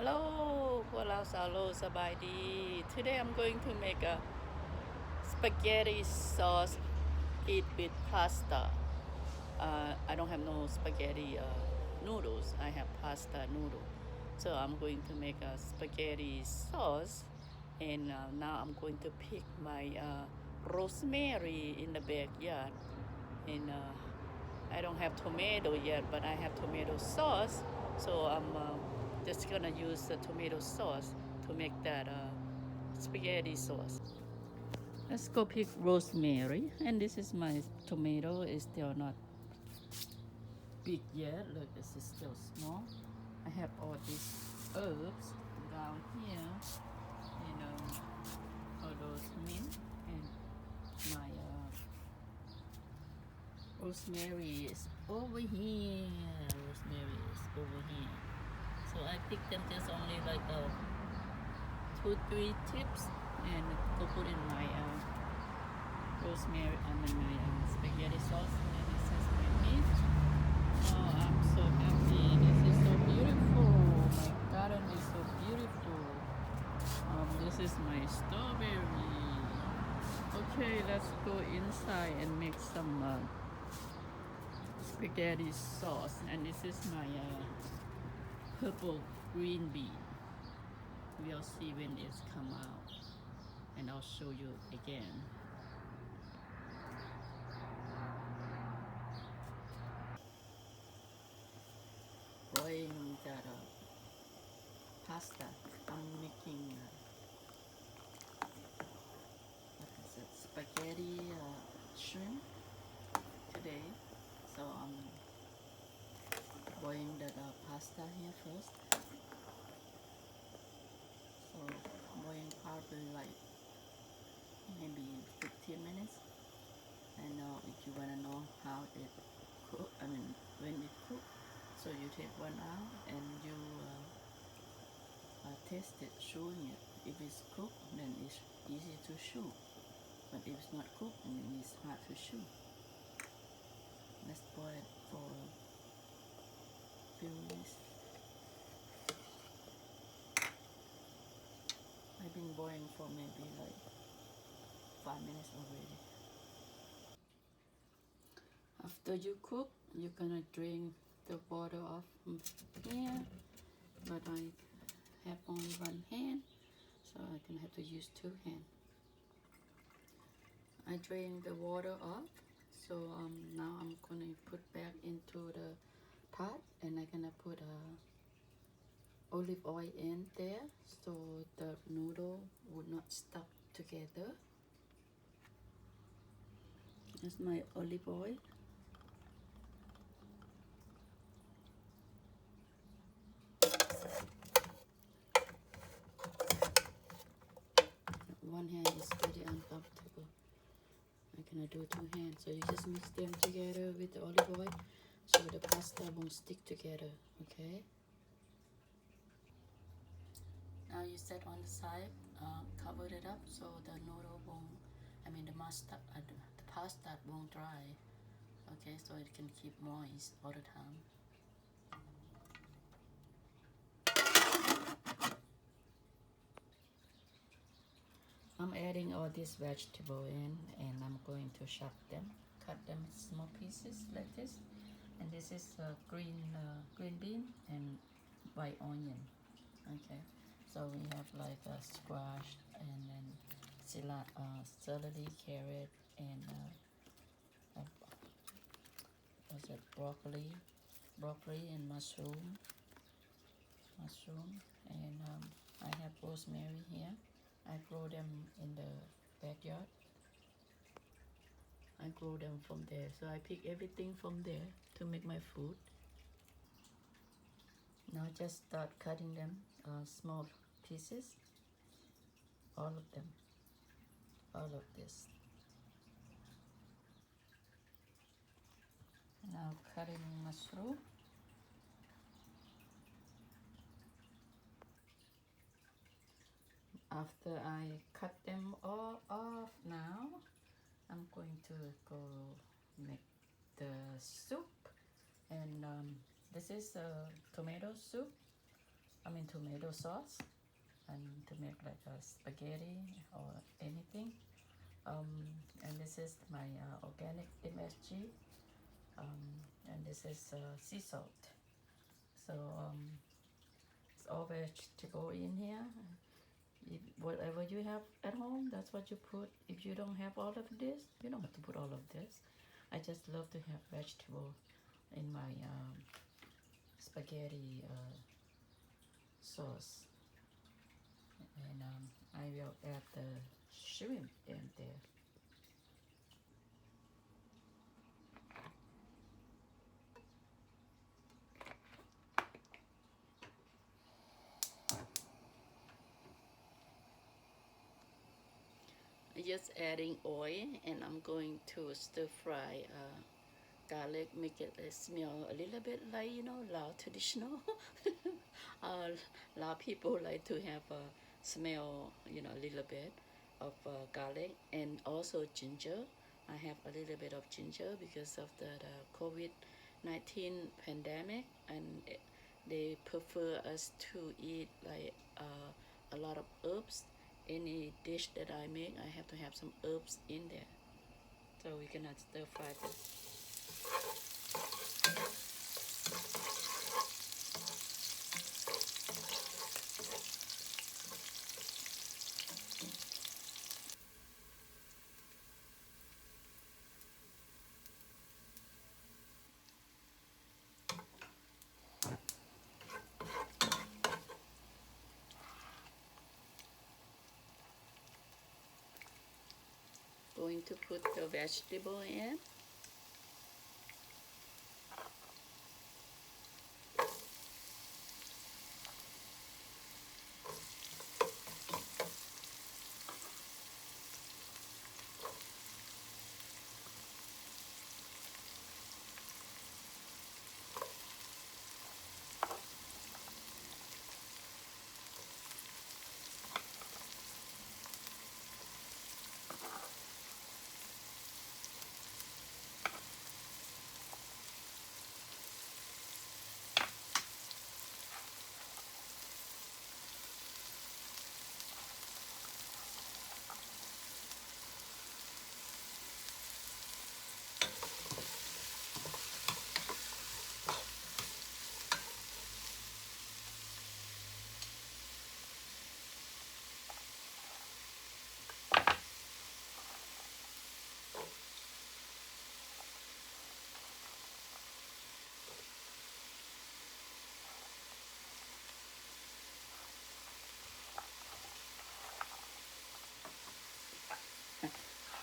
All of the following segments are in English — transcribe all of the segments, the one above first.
Hello พวกเราสาวโลสบายดี Today I'm going to make a spaghetti sauce eat with pasta. I don't have no spaghetti noodles. I have pasta noodle. So I'm going to make a spaghetti sauce and now I'm going to pick my rosemary in the backyard and I don't have tomato yet but I have tomato sauce so I'm just gonna use the tomato sauce to make that spaghetti sauce. Let's go pick rosemary and this is my tomato. It's still not big yet. Look, this is still small. I have all these herbs down here, you know, all those mint and my rosemary is over here. Rosemary is over here. So I pick them just only like 2-3 tips and go put in my rosemary and then my spaghetti sauce and this is my meat. Oh, I'm so happy. This is so beautiful. My garden is so beautiful. This is my strawberry. Okay, let's go inside and make some spaghetti sauce. And this is my purple green bean. We'll see when it's come out. And I'll show you again. Boiling that pasta. I'm making what is it? Spaghetti shrimp today. So I'm boiling that pasta here first. So boiling probably like maybe 15 minutes. And if you wanna know how it cook, when it cook, so you take one out and you taste it, chewing it. If it's cooked, then it's easy to chew. But if it's not cooked, then it's hard to chew. Let's boil it for a few minutes. I've been boiling for maybe like 5 minutes already. After you cook, you're gonna drain the water off from here. But I have only one hand, so I'm gonna have to use 2 hands. I drain the water off, so now I'm gonna put back into the pot and I'm gonna put olive oil in there so the noodle would not stuck together. That's my olive oil. One hand is very uncomfortable. I'm gonna do 2 hands. So you just mix them together with the olive oil so the pasta won't stick together, okay? Now you set on the side, cover it up so the noodle won't, the pasta won't dry, okay? So it can keep moist all the time. I'm adding all these vegetables in and I'm going to chop them, cut them in small pieces like this. And this is green bean and white onion, okay? So we have like a squash and then celery, carrot, and what's it? Broccoli and mushroom, and I have rosemary here. I grow them in the backyard. I grow them from there, so I pick everything from there to make my food. Now just start cutting them small pieces, all of them, all of this. Now cutting mushroom. After I cut them all off now, I'm going to go make the soup. And this is a tomato soup. tomato sauce and to make like a spaghetti or anything. And this is my organic MSG, and this is sea salt. So it's all vegetable in here. Whatever you have at home, that's what you put. If you don't have all of this, you don't have to put all of this. I just love to have vegetable in my spaghetti sauce. And I will add the shrimp in there. Just adding oil, and I'm going to stir fry garlic, make it smell a little bit like Lao traditional. Lao people like to have a smell, a little bit of garlic, and also ginger. I have a little bit of ginger because of the COVID-19 pandemic, and they prefer us to eat like a lot of herbs. Any dish that I make, I have to have some herbs in there. So we cannot stir fry this. Going to put the vegetable in.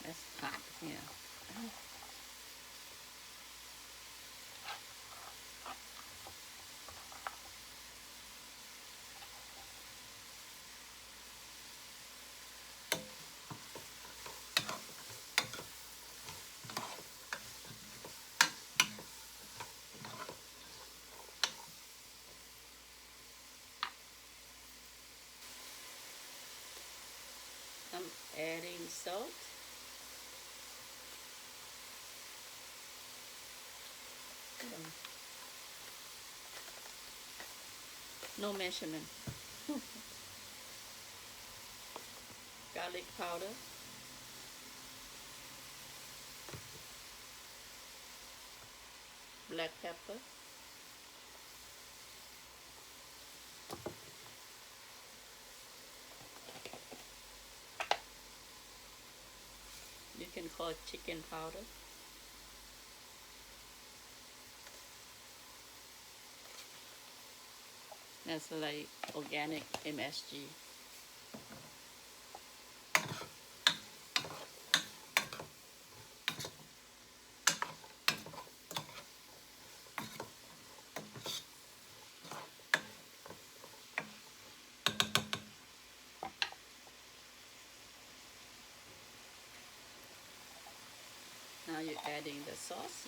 That's hot here. I'm adding salt. No measurement. Garlic powder. Black pepper. You can call it chicken powder. That's like organic MSG. Now you're adding the sauce.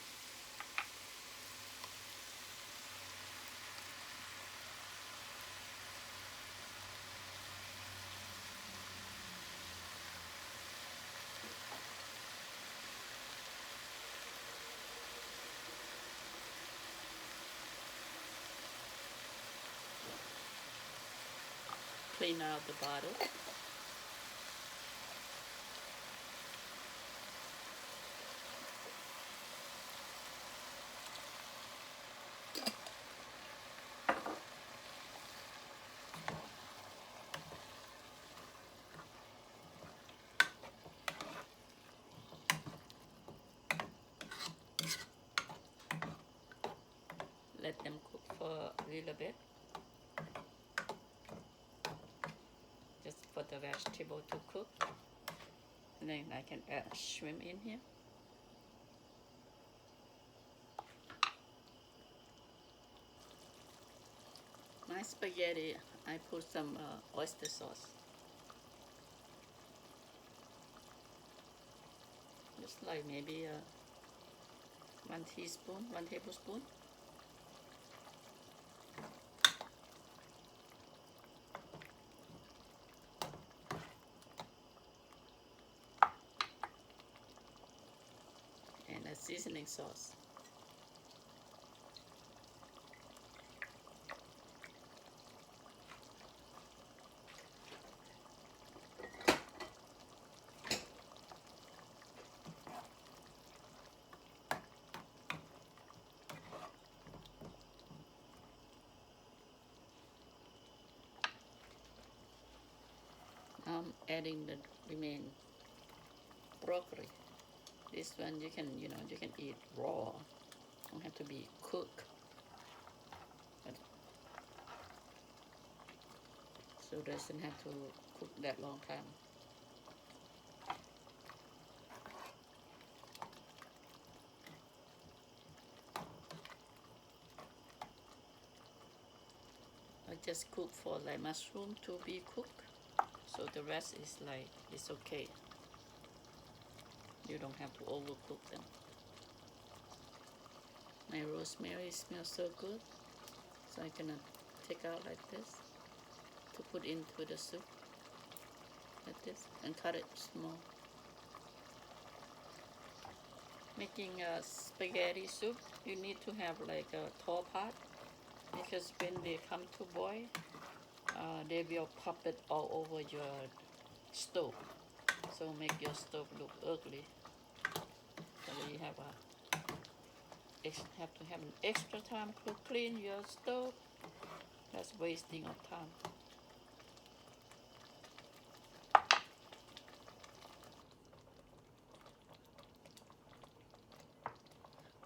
clean out the bottle. Let them cook for a little bit. Just for the vegetable to cook. And then I can add shrimp in here. My spaghetti, I put some oyster sauce. Just like maybe 1 teaspoon, 1 tablespoon. And a seasoning sauce. I'm adding the remaining broccoli. This one you can eat raw. Don't have to be cooked. So it doesn't have to cook that long time. I just cook for like mushroom to be cooked. So the rest is like, it's okay. You don't have to overcook them. My rosemary smells so good. So I'm gonna take out like this to put into the soup. Like this. And cut it small. Making a spaghetti soup, you need to have like a tall pot. Because when they come to boil, they will pop it all over your stove. So make your stove look ugly. So you have to have an extra time to clean your stove. That's wasting of time.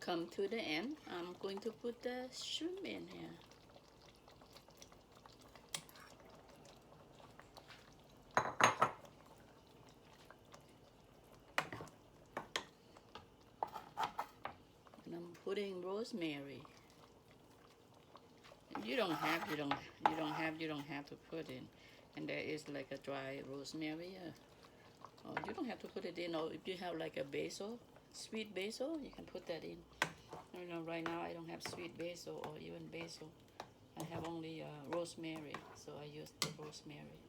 Come to the end, I'm going to put the shrimp in here. And I'm putting rosemary. You don't have to put in. And there is like a dry rosemary. Or you don't have to put it in. Or if you have like a basil, sweet basil, you can put that in. Right now I don't have sweet basil or even basil. I have only rosemary, so I use the rosemary.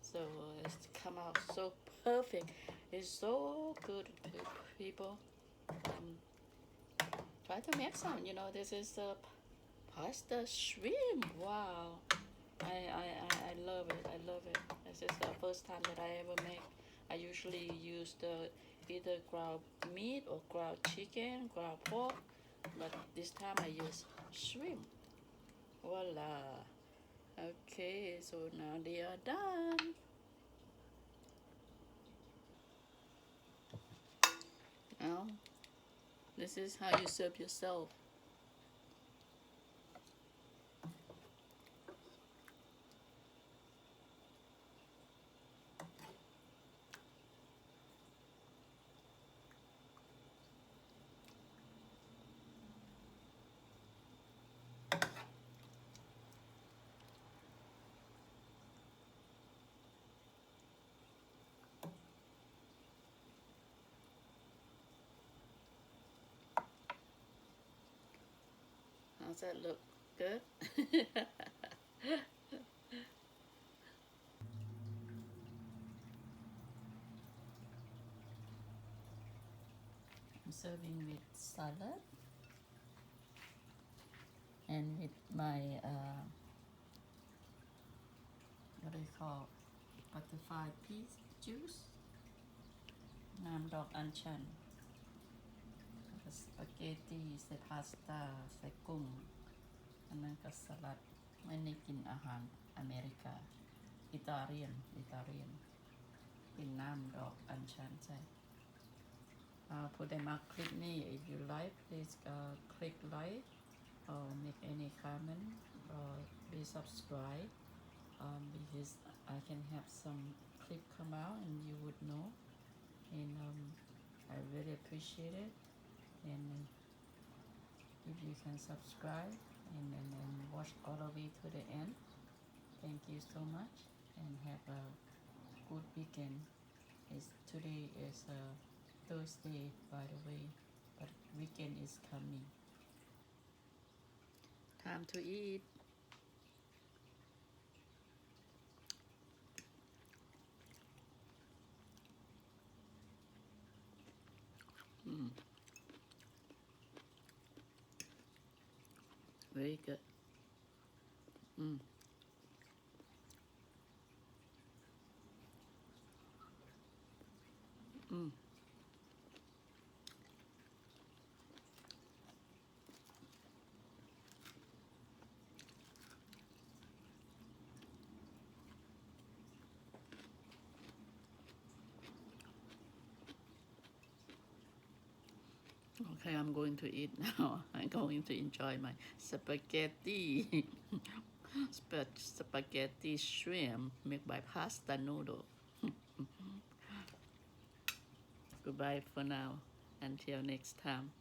So it's come out so perfect. It's so good, people. Try to make some. This is pasta shrimp. Wow, I love it. I love it. This is the first time that I ever make. I usually use either ground meat or ground chicken, ground pork, but this time I use shrimp. Voila. Okay, so now they are done. Now, this is how you serve yourself. How's that look? Good? I'm serving with salad and with my call butterfly pea juice น้ำดอกอัญชันสปาเกตตีใส่พาสต้าใส่กุ้งอันนั้นก็สลัดไม่ได้กินอาหารอเมริกาอิตาเลียนกินน้ำดอกอัญชันใช่ผู้ใดมาคลิปนี้ if you like please click like or make any comment or please subscribe because I can have some clip come out and you would know and I really appreciate it and if you can subscribe and watch all the way to the end thank you so much and have a good weekend today is Thursday by the way but weekend is coming time to eat very good Okay, I'm going to eat now. I'm going to enjoy my spaghetti. Spaghetti shrimp made by pasta noodle. Goodbye for now. Until next time.